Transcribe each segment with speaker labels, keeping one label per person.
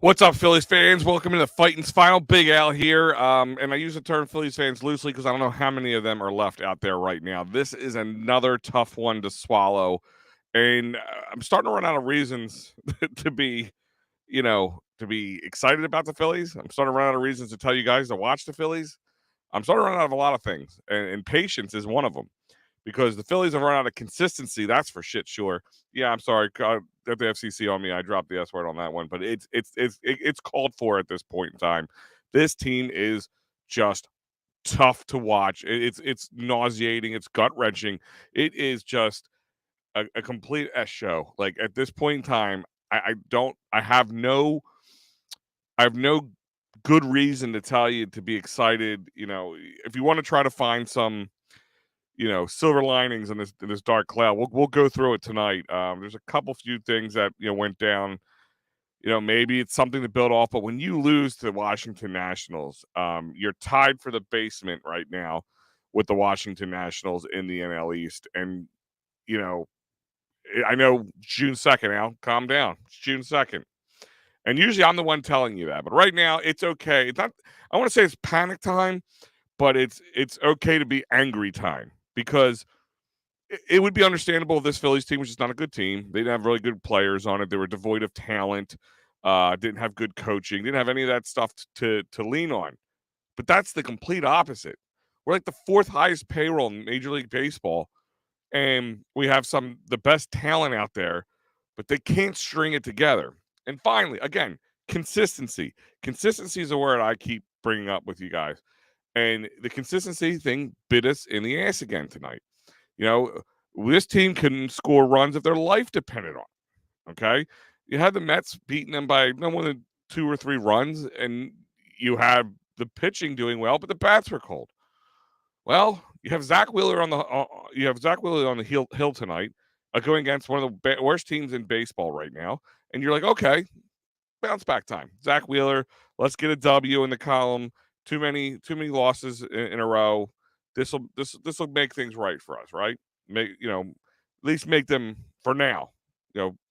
Speaker 1: What's up, Phillies fans? Welcome to the Phightins Final. Big Al here. And I use the term Phillies fans loosely because I don't know how many of them are left out there right now. This is another tough one to swallow. And I'm starting to run out of reasons to be, to be excited about the Phillies. I'm starting to run out of reasons to tell you guys to watch the Phillies. I'm starting to run out of a lot of things. And patience is one of them because the Phillies have run out of consistency. That's for shit sure. Yeah, I'm sorry. Got the FCC on me. I dropped the S word on that one, but it's called for at this point in time. This team is just tough to watch. It's nauseating. It's gut wrenching. It is just a complete S show. Like at this point in time, I don't. I have no good reason to tell you to be excited. If you want to try to find some silver linings in this dark cloud. We'll go through it tonight. There's a couple few things that went down. Maybe it's something to build off, but when you lose to the Washington Nationals, you're tied for the basement right now with the Washington Nationals in the NL East. And you know, I know June 2nd. Al, calm down. It's June 2nd. And usually I'm the one telling you that, but right now it's okay. It's not. I want to say it's panic time, but it's okay to be angry time because it would be understandable if this Phillies team was just not a good team. They didn't have really good players on it. They were devoid of talent. Didn't have good coaching. Didn't have any of that stuff to lean on. But that's the complete opposite. We're like the fourth highest payroll in Major League Baseball, and we have the best talent out there, but they can't string it together. And finally, again, consistency. Consistency is a word I keep bringing up with you guys, and the consistency thing bit us in the ass again tonight. You know, this team couldn't score runs if their life depended on it. Okay. You had the Mets beating them by no more than 2 or 3 runs, and you had the pitching doing well, but the bats were cold. Well, you have Zach Wheeler on the hill tonight, going against one of the worst teams in baseball right now, and you're like, okay, bounce back time. Zach Wheeler, let's get a W in the column. Too many losses in a row. This will make things right for us, right? At least make them for now.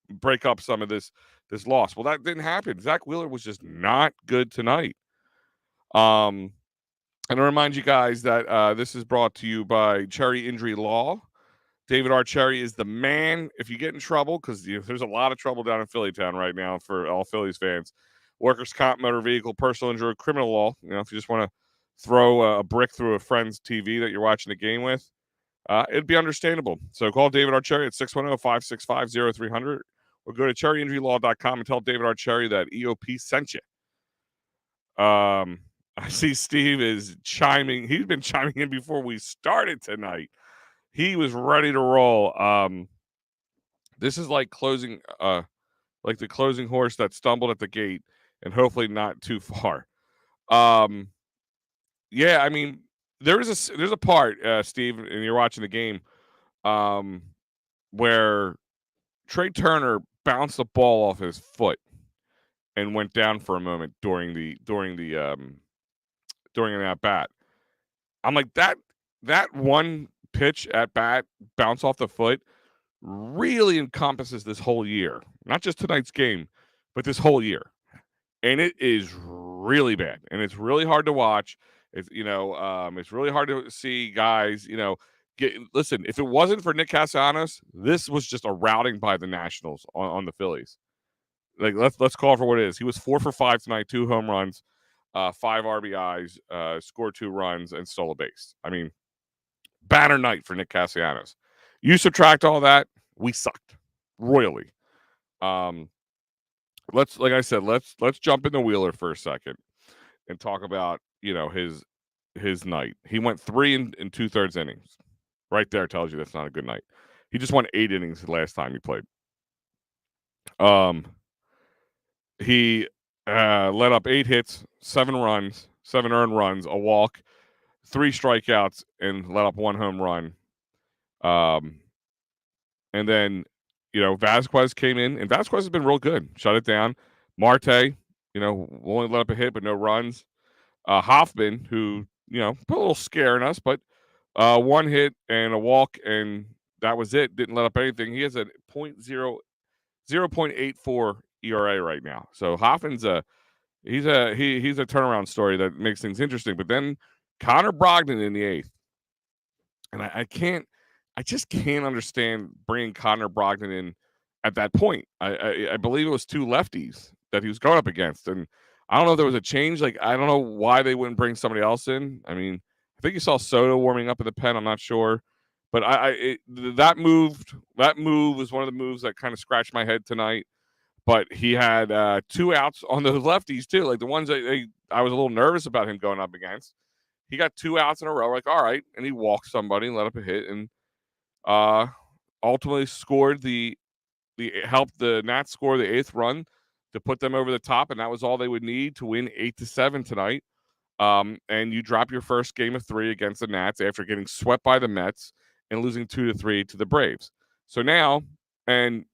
Speaker 1: Break up some of this loss. Well, that didn't happen. Zach Wheeler was just not good tonight. And I remind you guys that this is brought to you by Cherry Injury Law. David R. Cherry is the man. If you get in trouble, because there's a lot of trouble down in Philly town right now for all Phillies fans. Workers' comp, motor vehicle, personal injury, criminal law. If you just want to throw a brick through a friend's TV that you're watching the game with, it'd be understandable. So call David R. Cherry at 610-565-0300 or go to cherryinjurylaw.com and tell David R. Cherry that EOP sent you. I see Steve is chiming. He's been chiming in before we started tonight. He was ready to roll. This is like the closing horse that stumbled at the gate and hopefully not too far. Yeah, I mean, there's a part, Steve, and you're watching the game, where Trey Turner bounced the ball off his foot and went down for a moment during an at bat. I'm like that one pitch at bat bounce off the foot really encompasses this whole year, not just tonight's game, but this whole year. And it is really bad, and it's really hard to watch. It's really hard to see guys. Listen. If it wasn't for Nick Castellanos, this was just a routing by the Nationals on the Phillies. Like let's call it for what it is. He was 4 for 5 tonight, 2 home runs, 5 RBIs, scored 2 runs, and stole a base. I mean, banner night for Nick Castellanos. You subtract all that, we sucked royally. Let's jump into Wheeler for a second and talk about his night. He went 3 and 2/3 innings. Right there tells you that's not a good night. He just won 8 innings the last time he played. He let up 8 hits, 7 runs, 7 earned runs, a walk, 3 strikeouts, and let up 1 home run. And then, Vasquez came in, and Vasquez has been real good. Shut it down. Marte, only let up a hit, but no runs. Hoffman, who, put a little scare in us, but 1 hit and a walk, and that was it. Didn't let up anything. He has a 0.84 ERA right now. So Hoffman's he's a turnaround story that makes things interesting. But then Connor Brogdon in the 8th, and I just can't understand bringing Connor Brogdon in at that point. I believe it was 2 lefties that he was going up against, and I don't know if there was a change. Like, I don't know why they wouldn't bring somebody else in. I mean, I think you saw Soto warming up in the pen. I'm not sure, but that move was one of the moves that kind of scratched my head tonight. But he had 2 outs on those lefties too, like the ones that I was a little nervous about him going up against. He got 2 outs in a row. Like, all right, and he walked somebody and let up a hit, and ultimately scored the helped the Nats score the 8th run to put them over the top, and that was all they would need to win 8-7 tonight. And you drop your first game of 3 against the Nats after getting swept by the Mets and losing 2-3 to the Braves. So now we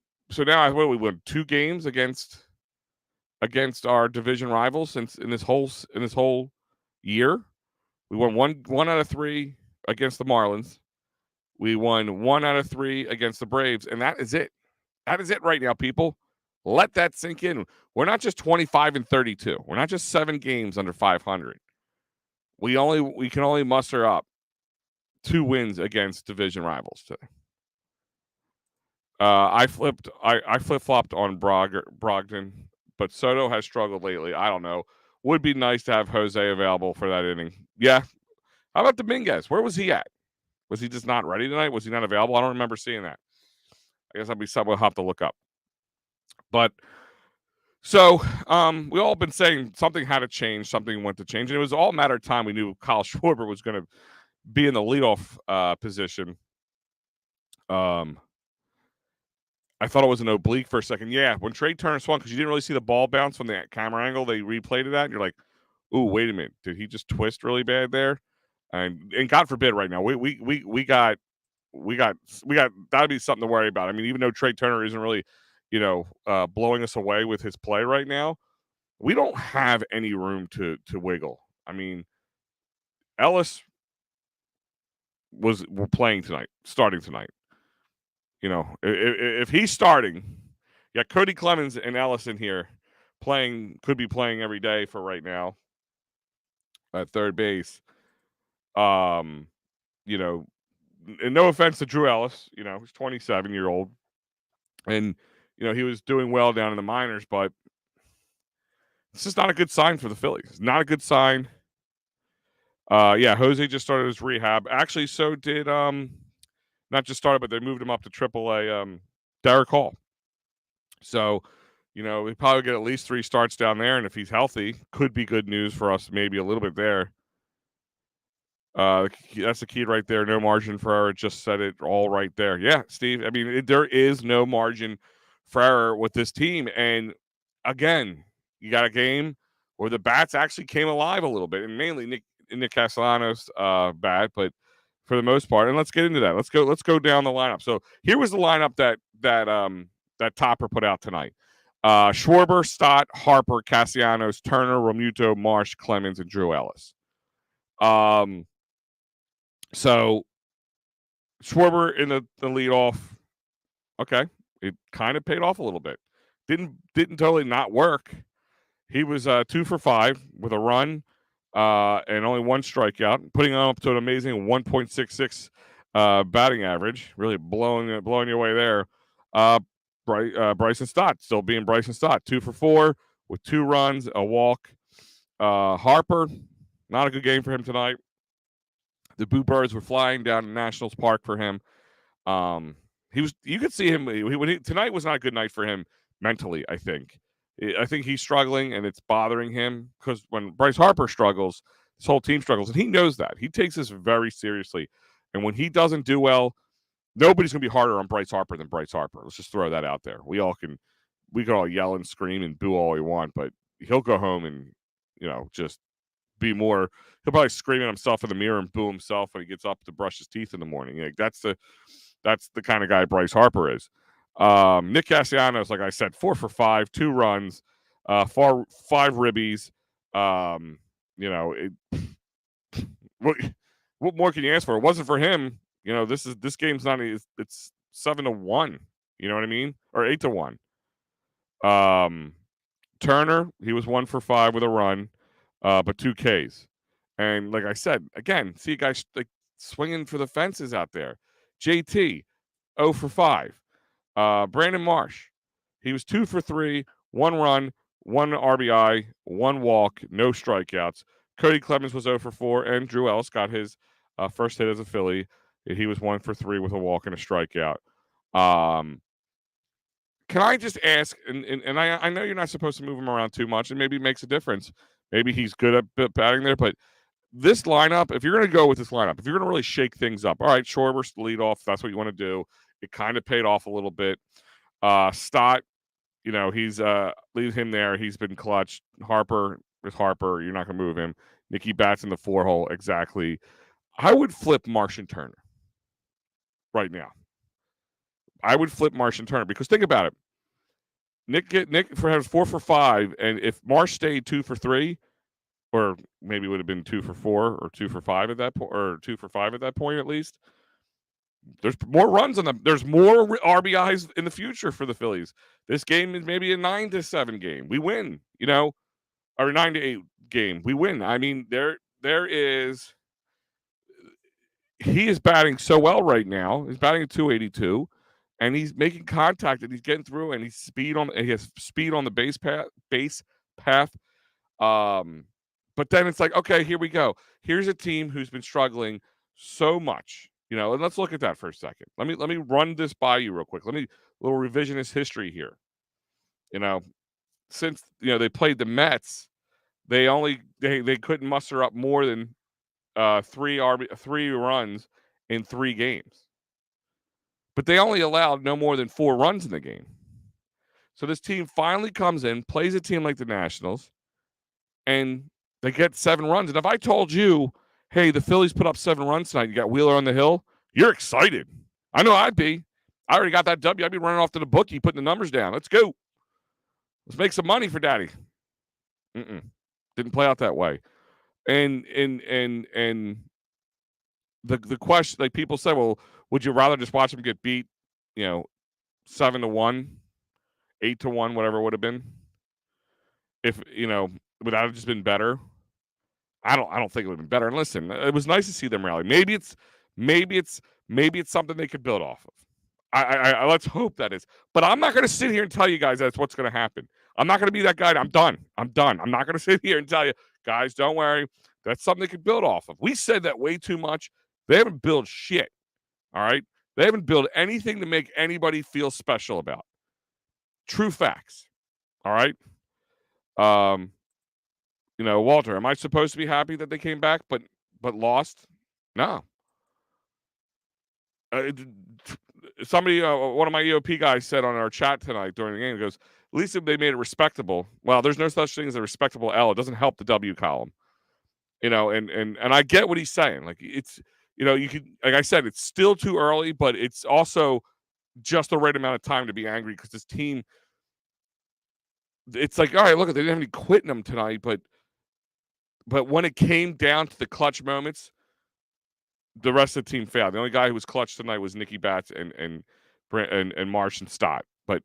Speaker 1: won 2 games against our division rivals since in this whole year. We won one out of 3 against the Marlins. We won 1 out of 3 against the Braves, and that is it. That is it right now, people. Let that sink in. We're not just 25-32. We're not just 7 games under 500. We can only muster up 2 wins against division rivals today. I flip-flopped on Brogdon, but Soto has struggled lately. I don't know. Would be nice to have Jose available for that inning. Yeah. How about Dominguez? Where was he at? Was he just not ready tonight? Was he not available? I don't remember seeing that. I guess we'll have to look up. But so we all been saying something had to change, something went to change, and it was all a matter of time. We knew Kyle Schwarber was going to be in the leadoff position. I thought it was an oblique for a second. Yeah, when Trey Turner swung, because you didn't really see the ball bounce from the camera angle, they replayed it at, and you're like, "Ooh, wait a minute, did he just twist really bad there?" And God forbid, right now we got that'd be something to worry about. I mean, even though Trey Turner isn't really, blowing us away with his play right now, we don't have any room to wiggle. I mean, Ellis was starting tonight. If he's starting, yeah, Cody Clemens and Ellis in here could be playing every day for right now at third base. And no offense to Drew Ellis, he's 27-year-old, and he was doing well down in the minors, but this is not a good sign for the Phillies. It's not a good sign. Jose just started his rehab. Actually, so did not just started, but they moved him up to AAA. Derek Hall. So, we probably get at least 3 starts down there, and if he's healthy, could be good news for us. Maybe a little bit there. That's the key right there. No margin for error. Just said it all right there. Yeah, Steve. I mean, there is no margin for error with this team, and again, you got a game where the bats actually came alive a little bit, and mainly Nick Castellanos' bat, but for the most part. And let's get into that. Let's go down the lineup. So here was the lineup that Topper put out tonight. Schwarber, Stott, Harper, Castellanos, Turner, Romuto, Marsh, Clemens, and Drew Ellis. So Schwarber in the leadoff. Okay, it kind of paid off a little bit. Didn't totally not work. He was 2 for 5 with a run and only 1 strikeout, putting him up to an amazing 1.66 batting average. Really blowing your way there. Bryson Stott still being Bryson Stott, 2 for 4 with 2 runs, a walk. Harper, not a good game for him tonight. The Boo Birds were flying down in Nationals Park for him. You could see him tonight was not a good night for him mentally. I think he's struggling, and it's bothering him because when Bryce Harper struggles, this whole team struggles, and he knows that. He takes this very seriously, and when he doesn't do well, nobody's gonna be harder on Bryce Harper than Bryce Harper. Let's just throw that out there. We can all yell and scream and boo all we want, but he'll go home and just be more. He'll probably scream at himself in the mirror and boo himself when he gets up to brush his teeth in the morning. Like, that's the kind of guy Bryce Harper is. Nick Castellanos, like I said, 4 for 5, 2 runs, 5 ribbies. What more can you ask for? It wasn't for him. This game's not. It's 7-1. You know what I mean? Or 8-1. Turner, he was 1 for 5 with a run, but 2 Ks. And like I said, again, see guys like swinging for the fences out there. JT, 0 for 5. Brandon Marsh, he was 2 for 3, 1 run, 1 RBI, 1 walk, no strikeouts. Cody Clemens was 0 for 4, and Drew Ellis got his first hit as a Philly. He was 1 for 3 with a walk and a strikeout. Can I just ask, and I know you're not supposed to move him around too much, and maybe it makes a difference. Maybe he's good at batting there, but this lineup, if you're going to go with this lineup, if you're going to really shake things up, all right, Schwarber's the lead off. That's what you want to do. It kind of paid off a little bit. Stott, he's leave him there. He's been clutch. Harper is Harper. You're not going to move him. Nicky Batts in the 4 hole. Exactly. I would flip Marsh and Turner right now. I would flip Marsh and Turner because think about it. Nick has 4 for 5, and if Marsh stayed 2 for 3, or maybe it would have been 2 for 4 or 2 for 5 at that point, or 2 for 5 at that point at least. There's more runs on them. There's more RBIs in the future for the Phillies. This game is maybe a 9-7 game. We win, or a 9-8 game. We win. I mean, there is. He is batting so well right now. He's batting at 282, and he's making contact and he's getting through, and he has speed on the base path. But then it's like, okay, here we go. Here's a team who's been struggling so much, and let's look at that for a second. Let me run this by you real quick. Little revisionist history here. Since they played the Mets, they couldn't muster up more than 3 runs in 3 games. But they only allowed no more than 4 runs in the game. So this team finally comes in, plays a team like the Nationals, and they get 7 runs. And if I told you, hey, the Phillies put up 7 runs tonight, you got Wheeler on the hill, you're excited. I know I'd be. I already got that W. I'd be running off to the bookie, putting the numbers down. Let's go. Let's make some money for Daddy. Didn't play out that way. And the question, like people say, well, would you rather just watch them get beat, 7-1, 8-1, whatever it would have been? If would that have just been better? I don't think it would have been better. And listen, it was nice to see them rally. Maybe it's something they could build off of. I let's hope that is. But I'm not going to sit here and tell you guys that's what's going to happen. I'm not going to be that guy. I'm done. I'm not going to sit here and tell you, guys, don't worry. That's something they could build off of. We said that way too much. They haven't built shit. All right? They haven't built anything to make anybody feel special about. True facts. All right? Walter, am I supposed to be happy that they came back but lost? No. Somebody, one of my EOP guys said on our chat tonight during the game, goes, at least if they made it respectable. Well, there's no such thing as a respectable L. It doesn't help the W column. And I get what he's saying. Like it's, you could, like I said, it's still too early, but it's also just the right amount of time to be angry because this team, it's like, all right, look, they didn't have any quitting them tonight, but when it came down to the clutch moments, the rest of the team failed. The only guy who was clutch tonight was Nicky Batts and Marsh and Stott. But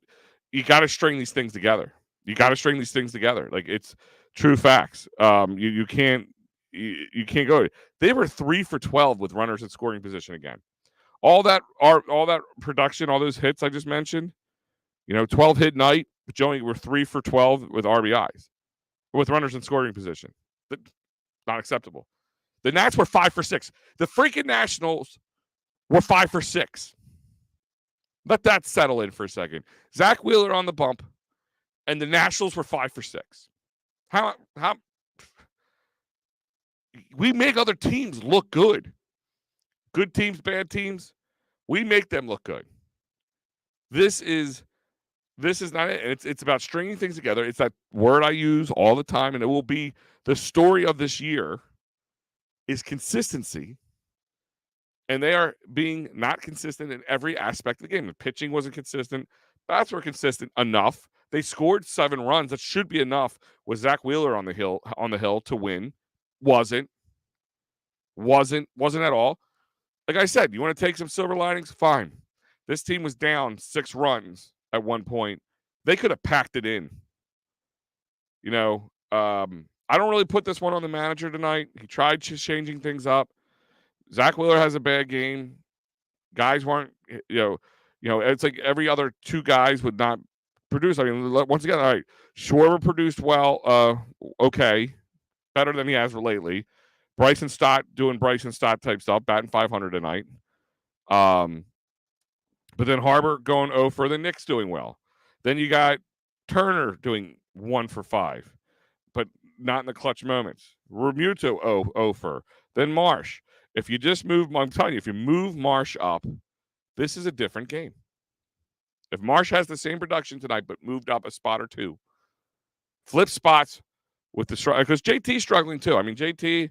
Speaker 1: you got to string these things together. Like it's true facts. You can't go. They were 3 for 12 with runners in scoring position again. All that production, all those hits I just mentioned. 12 hit night, but Joey were 3 for 12 with RBIs, with runners in scoring position. Not acceptable. The Nats were 5 for 6. The freaking Nationals were 5 for 6. Let that settle in for a second. Zach Wheeler on the bump, and the Nationals were 5 for 6. How we make other teams look good. Good teams, bad teams, we make them look good. This is not it. It's about stringing things together. It's that word I use all the time, and it will be the story of this year is consistency. And they are being not consistent in every aspect of the game. The pitching wasn't consistent. Bats were consistent enough. They scored 7 runs. That should be enough with Zach Wheeler on the hill to win. Wasn't at all. Like I said, you want to take some silver linings? Fine. This team was down 6 runs at one point. They could have packed it in. I don't really put this one on the manager tonight. He tried changing things up. Zach Wheeler has a bad game. Guys weren't, it's like every other two guys would not produce. I mean, once again, all right, Schwarber produced well. Okay, better than he has lately. Bryson Stott doing Bryson Stott type stuff, batting 500 tonight. But then Harbor going 0 for the Knicks doing well. Then you got Turner doing 1 for 5, but not in the clutch moments. Remuto 0 for. Then Marsh. If you just move, I'm telling you, if you move Marsh up, this is a different game. If Marsh has the same production tonight but moved up a spot or two, flip spots with the struggle, because JT's struggling too. I mean, JT,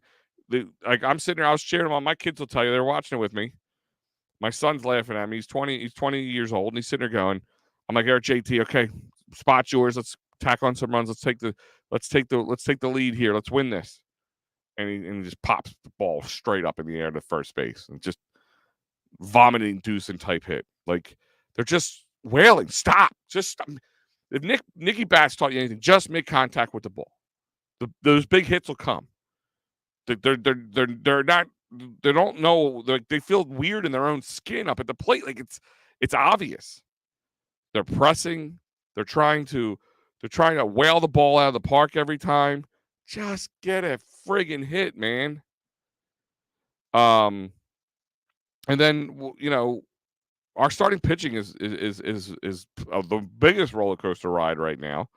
Speaker 1: I'm sitting there, I was cheering him on. My kids will tell you, they're watching it with me. My son's laughing at me. He's 20 years old, and he's sitting there going, I'm like, Eric, JT, okay, spot's yours. Let's tack on some runs. Let's take the lead here. Let's win this. And he just pops the ball straight up in the air to first base and just vomiting Deucin type hit. Like, they're just wailing. Stop. Just stop. If Nicky Bats taught you anything, just make contact with the ball. Those big hits will come. They're not. They don't know. They feel weird in their own skin up at the plate. Like it's obvious. They're pressing. They're trying to whale the ball out of the park every time. Just get a friggin' hit, man. And then our starting pitching is the biggest roller coaster ride right now.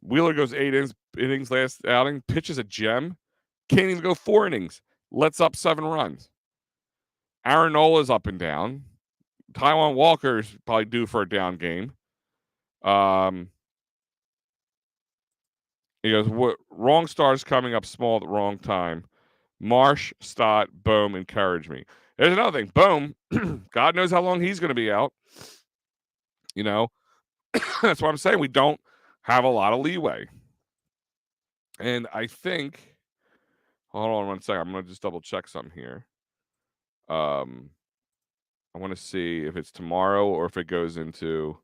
Speaker 1: Wheeler goes 8 innings last outing, pitches a gem, can't even go 4 innings, lets up 7 runs. Aaron Nola's up and down. Taijuan Walker's probably due for a down game. He goes, "What wrong stars coming up small at the wrong time? Marsh, Stott, Bohm encourage me." There's another thing. Bohm, God knows how long he's going to be out. That's what I'm saying. We don't have a lot of leeway. And I think, hold on 1 second. I'm going to just double check something here. I want to see if it's tomorrow or if it goes into.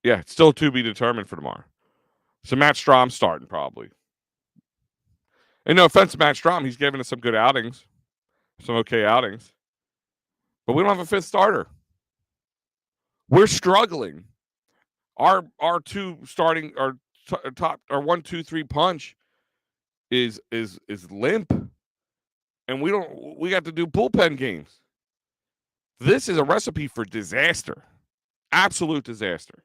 Speaker 1: Yeah, it's still to be determined for tomorrow. So Matt Strom's starting probably. And no offense to Matt Strom, he's given us some good outings, some okay outings. But we don't have a fifth starter. We're struggling. Our two starting, our top, our 1, 2, 3 punch is limp, and we got to do bullpen games. This is a recipe for disaster, absolute disaster.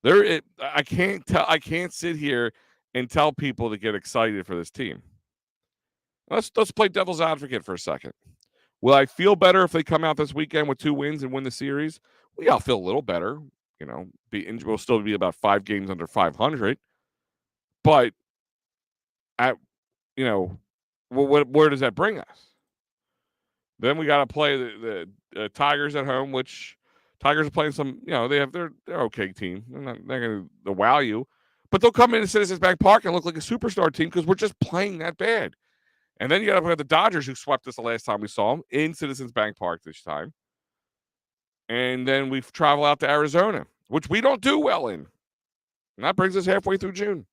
Speaker 1: I can't sit here and tell people to get excited for this team. Let's play devil's advocate for a second. Will I feel better if they come out this weekend with 2 wins and win the series? I'll feel a little better. We'll still be about 5 games under 500. But where does that bring us? Then we got to play the Tigers at home, which Tigers are playing some. They're okay team. They're going to wow you, but they'll come into Citizens Bank Park and look like a superstar team because we're just playing that bad. And then you got to play the Dodgers, who swept us the last time we saw them in Citizens Bank Park this time. And then we travel out to Arizona, which we don't do well in. And that brings us halfway through June.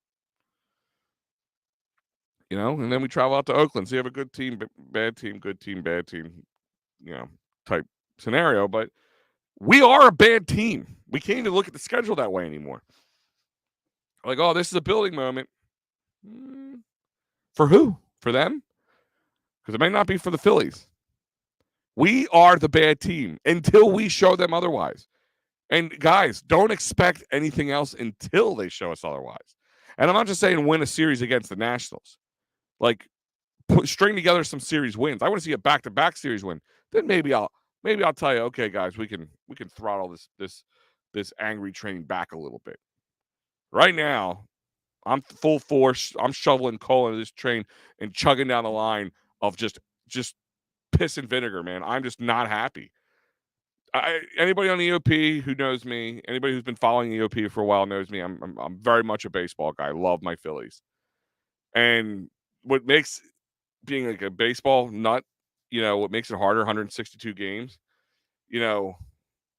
Speaker 1: And then we travel out to Oakland. So you have a good team, bad team, good team, bad team, type scenario. But we are a bad team. We can't even look at the schedule that way anymore. Like, oh, this is a building moment. For who? For them? Because it may not be for the Phillies. We are the bad team until we show them otherwise. And guys, don't expect anything else until they show us otherwise. And I'm not just saying win a series against the Nationals. Like, string together some series wins. I want to see a back-to-back series win. Then maybe I'll tell you, okay, guys, we can throttle this angry train back a little bit. Right now, I'm full force. I'm shoveling coal into this train and chugging down the line of just piss and vinegar, man. I'm just not happy. Anybody on the EOP who knows me, anybody who's been following EOP for a while knows me. I'm very much a baseball guy. I love my Phillies. And what makes being like a baseball nut, what makes it harder, 162 games,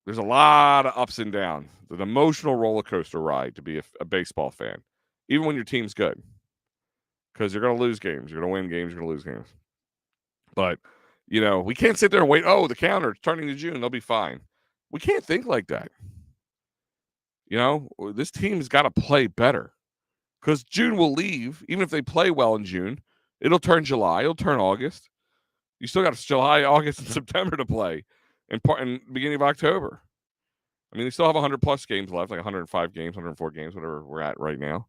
Speaker 1: There's a lot of ups and downs. An emotional roller coaster ride to be a baseball fan, even when your team's good, because you're going to lose games, you're going to win games, you're going to lose games. But we can't sit there and wait. Oh, the counter, it's turning to June, they'll be fine. We can't think like that. This team's got to play better because June will leave. Even if they play well in June, it'll turn July, it'll turn August. You still got July, August, and September to play, and beginning of October. I mean, they still have 100+ games left, like 105 games, 104 games, whatever we're at right now.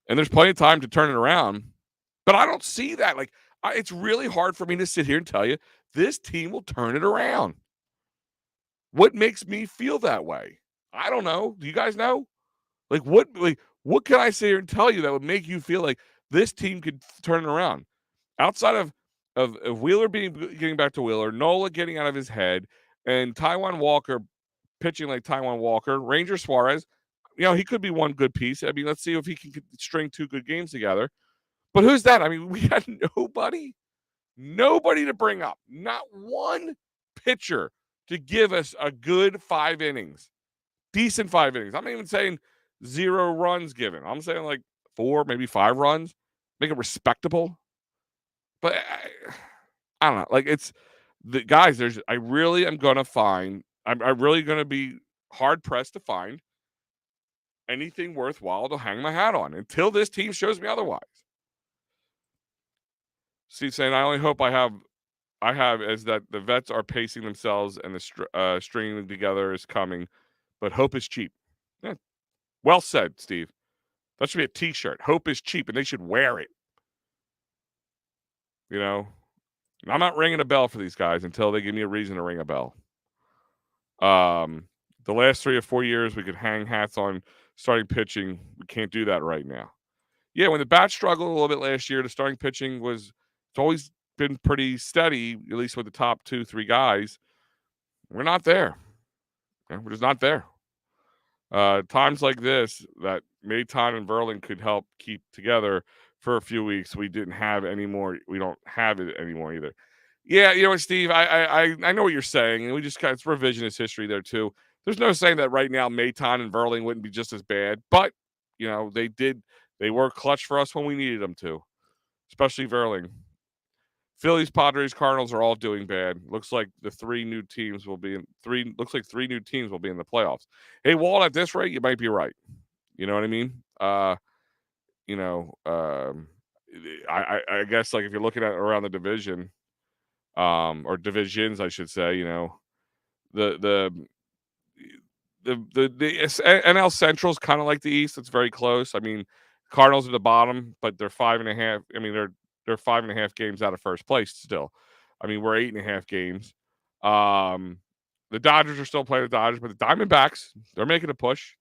Speaker 1: And there's plenty of time to turn it around. But I don't see that. Like, it's really hard for me to sit here and tell you this team will turn it around. What makes me feel that way? I don't know. Do you guys know? What can I sit here and tell you that would make you feel like this team could turn it around? Outside of Wheeler getting back to Wheeler, Nola getting out of his head, and Taijuan Walker pitching like Taijuan Walker, Ranger Suarez, he could be one good piece. I mean, let's see if he can string 2 good games together. But who's that? I mean, we had nobody to bring up. Not one pitcher to give us a good 5 innings. Decent 5 innings. I'm not even saying 0 runs given. I'm saying like 4, maybe 5 runs. Make it respectable. But I don't know. Like, it's the guys, I really am going to find, I'm really going to be hard pressed to find anything worthwhile to hang my hat on until this team shows me otherwise. Steve saying, I only hope I have is that the vets are pacing themselves and the stringing together is coming, but hope is cheap. Yeah. Well said, Steve. That should be a T-shirt. Hope is cheap, and they should wear it. I'm not ringing a bell for these guys until they give me a reason to ring a bell. The last 3 or 4 years, we could hang hats on starting pitching. We can't do that right now. Yeah, when the bats struggled a little bit last year, the starting pitching it's always been pretty steady, at least with the top 2, 3 guys. We're not there. We're just not there. Times like this that Mayton and Verlin could help keep together for a few weeks. We didn't have anymore. We don't have it anymore either. Yeah, you know what, Steve? I know what you're saying, and we just it's revisionist history there too. There's no saying that right now Mayton and Verling wouldn't be just as bad, but they were clutch for us when we needed them to, especially Verling. Phillies, Padres, Cardinals are all doing bad. Looks like the 3 new teams will be in 3. Looks like 3 new teams will be in the playoffs. Hey, Walt, at this rate, you might be right. You know what I mean? I guess like if you're looking at around the division, or divisions, I should say, the NL Central is kind of like the East. It's very close. I mean, Cardinals are the bottom, but they're 5.5. I mean, they're 5.5 games out of first place still. I mean, we're 8.5 games. The Dodgers are still playing the Dodgers, but the Diamondbacks, they're making a push.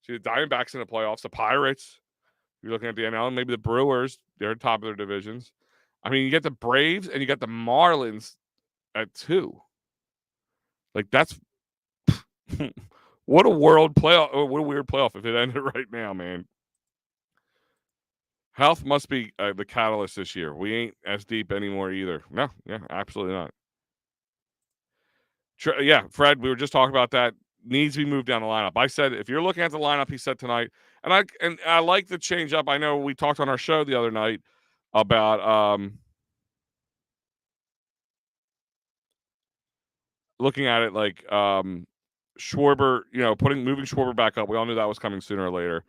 Speaker 1: See the Diamondbacks in the playoffs. The Pirates, you're looking at the NL, maybe the Brewers, they're top of their divisions. I mean, you get the Braves and you got the Marlins at 2. Like, that's what a world playoff. Oh, what a weird playoff if it ended right now, man. Health must be the catalyst this year. We ain't as deep anymore either. No, yeah, absolutely not. Yeah, Fred, we were just talking about that. Needs to be moved down the lineup. I said if you're looking at the lineup he said tonight, and I like the change up. I know we talked on our show the other night about looking at it like Schwarber, moving Schwarber back up. We all knew that was coming sooner or later.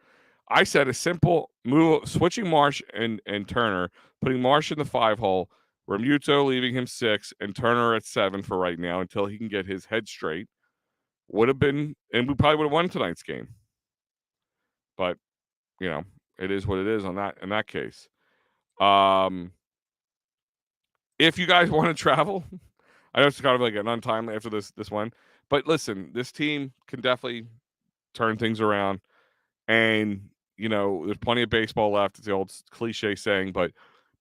Speaker 1: I said a simple move, switching Marsh and Turner, putting Marsh in the 5 hole, Realmuto leaving him 6, and Turner at 7 for right now until he can get his head straight. Would have been, and we probably would have won tonight's game. But it is what it is in that case. If you guys want to travel, I know it's kind of like an untimely after this one, but listen, this team can definitely turn things around, and there's plenty of baseball left. It's the old cliche saying, but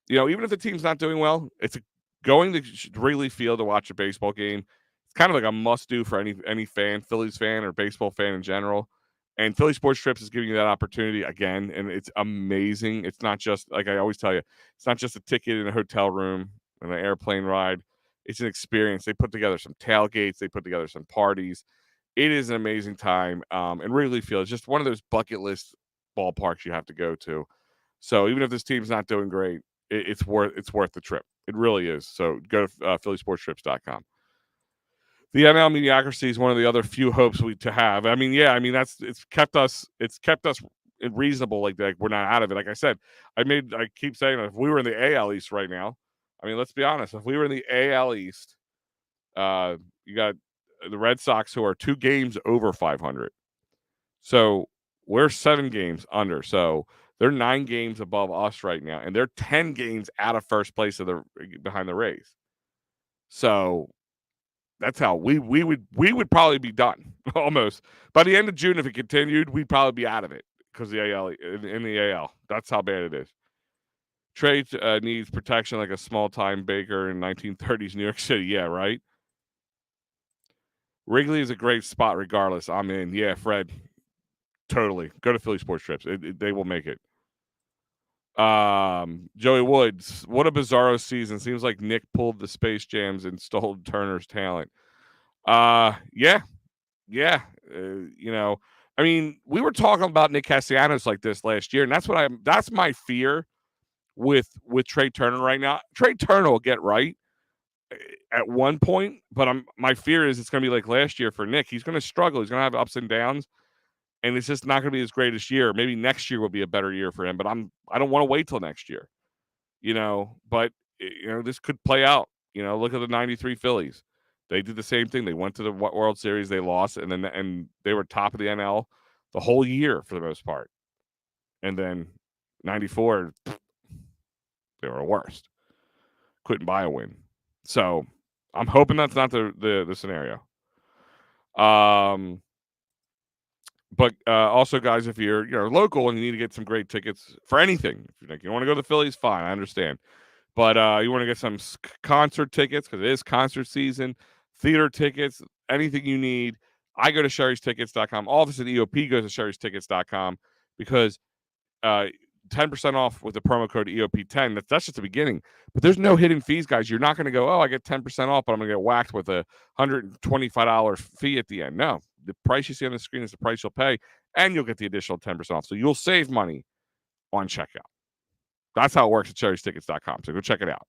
Speaker 1: even if the team's not doing well, it's going to Wrigley Field to watch a baseball game. It's kind of like a must do for any fan, Phillies fan or baseball fan in general. And Philly Sports Trips is giving you that opportunity again, and it's amazing. It's not just, like I always tell you, it's not just a ticket in a hotel room and an airplane ride. It's an experience. They put together some tailgates. They put together some parties. It is an amazing time. And Wrigley Field is just one of those bucket list ballparks you have to go to. So even if this team's not doing great, it's worth the trip. It really is. So go to phillysportstrips.com. The NL mediocrity is one of the other few hopes we to have. I mean, yeah, I mean it's kept us reasonable. Like we're not out of it. Like I said, I keep saying if we were in the AL East right now, I mean, let's be honest. If we were in the AL East, you got the Red Sox who are 2 games over 500. So we're 7 games under. So they're 9 games above us right now, and they're 10 games out of first place behind the Rays. So that's how we would probably be done almost by the end of June. If it continued, we'd probably be out of it because the AL in the AL. That's how bad it is. Trade needs protection like a small time Baker in 1930s New York City. Yeah, right. Wrigley is a great spot regardless. I'm in. Yeah, Fred. Totally. Go to Philly Sports Trips. They will make it. Joey Woods. What a bizarro season. Seems like Nick pulled the Space Jams and stole Turner's talent. Yeah. Yeah. You know, I mean, we were talking about Nick Castellanos like this last year, and that's my fear with Trey Turner right now. Trey Turner will get right at one point, but my fear is it's going to be like last year for Nick. He's going to struggle. He's going to have ups and downs, and it's just not going to be his greatest year. Maybe next year will be a better year for him, but I don't want to wait till next year. But this could play out. Look at the '93 Phillies. They did the same thing. They went to the World Series, they lost, and they were top of the NL the whole year for the most part. And then '94, they were worst. Couldn't buy a win. So I'm hoping that's not the scenario. But also, guys, if you're local and you need to get some great tickets for anything, if you want to go to the Phillies, fine, I understand. But you want to get some concert tickets because it is concert season, theater tickets, anything you need. I go to sherrystickets.com. All of us at EOP goes to sherrystickets.com because 10% off with the promo code EOP10. That's just the beginning. But there's no hidden fees, guys. You're not going to go, oh, I get 10% off, but I'm going to get whacked with a $125 fee at the end. No, the price you see on the screen is the price you'll pay, and you'll get the additional 10% off. So you'll save money on checkout. That's how it works at cherrystickets.com. So go check it out.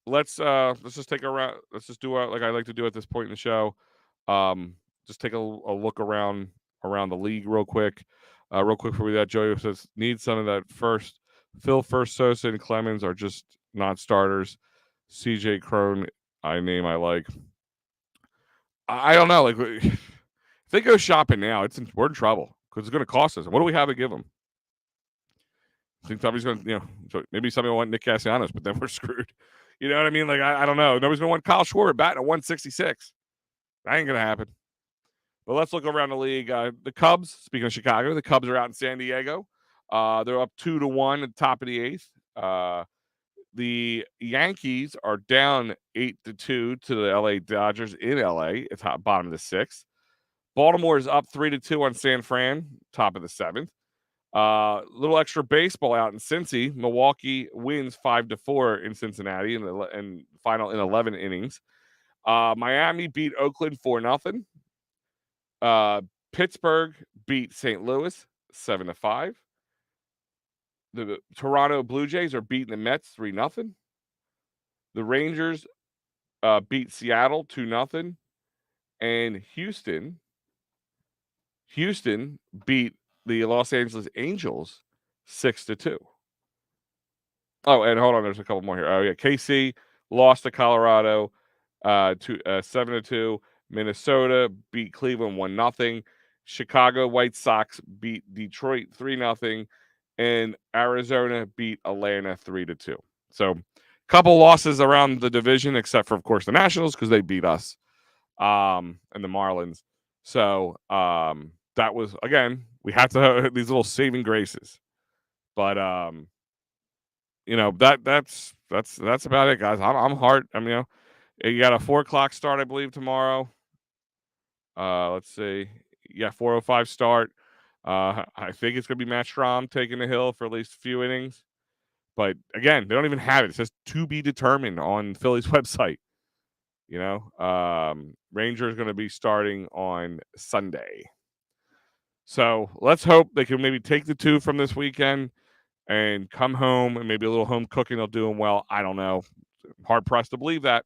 Speaker 1: Let's just take a round. Let's just do like I like to do at this point in the show. Just take a look around the league real quick. Real quick before we that, Joey says need some of that first. Phil First, Sosa, and Clemens are just not starters. CJ Crone, I like. I don't know. Like if they go shopping now, we're in trouble because it's going to cost us. What do we have to give them? I think somebody's going to, so maybe somebody will want Nick Castellanos, but then we're screwed. You know what I mean? Like, I don't know. Nobody's going to want Kyle Schwarber batting at 166. That ain't going to happen. But let's look around the league. The Cubs, speaking of Chicago, the Cubs are out in San Diego. They're up 2-1 at the top of the 8th. The Yankees are down 8-2 to the LA Dodgers in LA at bottom of the 6th. Baltimore is up 3-2 on San Fran, top of the 7th. Little extra baseball out in Cincy. Milwaukee wins 5-4 in Cincinnati in the final in 11 innings. Miami beat Oakland 4-0. Pittsburgh beat St. Louis 7-5. The Toronto Blue Jays are beating the Mets 3-0. The Rangers beat Seattle 2-0. And Houston beat the Los Angeles Angels 6-2. Oh, and hold on, there's a couple more here. Oh yeah, KC lost to Colorado 7-2. Minnesota beat Cleveland 1-0. Chicago White Sox beat Detroit 3-0, and Arizona beat Atlanta 3-2. So, couple losses around the division, except for of course the Nationals because they beat us, and the Marlins. So that was again we have to have these little saving graces, but that's about it, guys. I'm hard. I mean, you got a 4:00 start, I believe, tomorrow. Let's see. Yeah, 4:05 start. I think it's gonna be Matt Strahm taking the hill for at least a few innings. But again, they don't even have it. It says to be determined on Phillies website. Rangers going to be starting on Sunday. So let's hope they can maybe take the 2 from this weekend and come home, and maybe a little home cooking will do them well. I don't know. Hard pressed to believe that.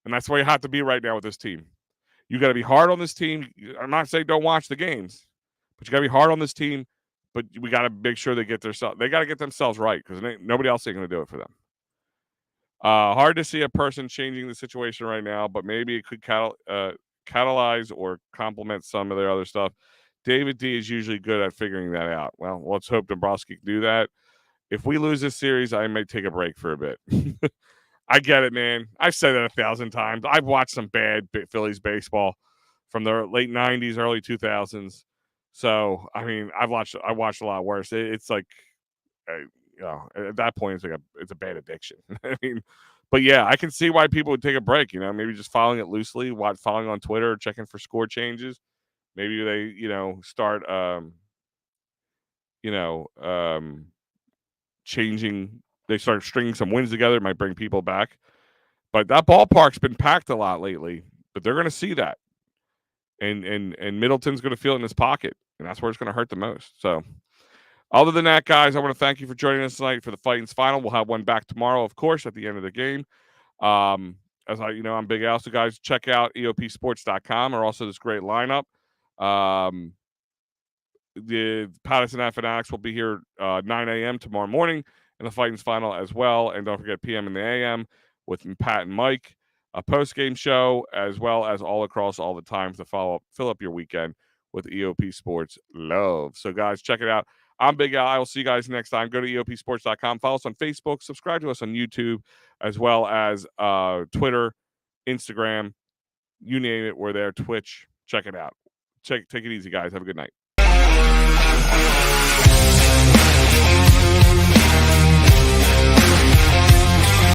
Speaker 1: And that's where you have to be right now with this team. You got to be hard on this team. I'm not saying don't watch the games, but you got to be hard on this team. But we got to make sure they get they got to get themselves right, because nobody else ain't going to do it for them. Hard to see a person changing the situation right now, but maybe it could catalyze or complement some of their other stuff. David D is usually good at figuring that out. Well, let's hope Dombrowski can do that. If we lose this series, I may take a break for a bit. I get it, man. I've said that 1,000 times. I've watched some bad Phillies baseball from the late 90s, early 2000s. So, I mean, I watched a lot worse. It's like, at that point, it's a bad addiction. I mean, but yeah, I can see why people would take a break. Maybe just following it loosely, following on Twitter, checking for score changes. Maybe they, start, changing. They start stringing some wins together. It might bring people back. But that ballpark's been packed a lot lately. But they're going to see that, and Middleton's going to feel it in his pocket, and that's where it's going to hurt the most. So, other than that, guys, I want to thank you for joining us tonight for the Phightins final. We'll have one back tomorrow, of course, at the end of the game. I'm Big Al. So, guys, check out EOPsports.com, or also this great lineup. The Patterson Fanatics will be here 9 a.m. tomorrow morning in the Phightins final as well. And don't forget PM in the AM with Pat and Mike, a post-game show, as well as all across all the times to fill up your weekend with EOP Sports Love. So, guys, check it out. I'm Big Al. I will see you guys next time. Go to EOPsports.com. Follow us on Facebook. Subscribe to us on YouTube, as well as Twitter, Instagram. You name it, we're there. Twitch. Check it out. Take it easy, guys. Have a good night.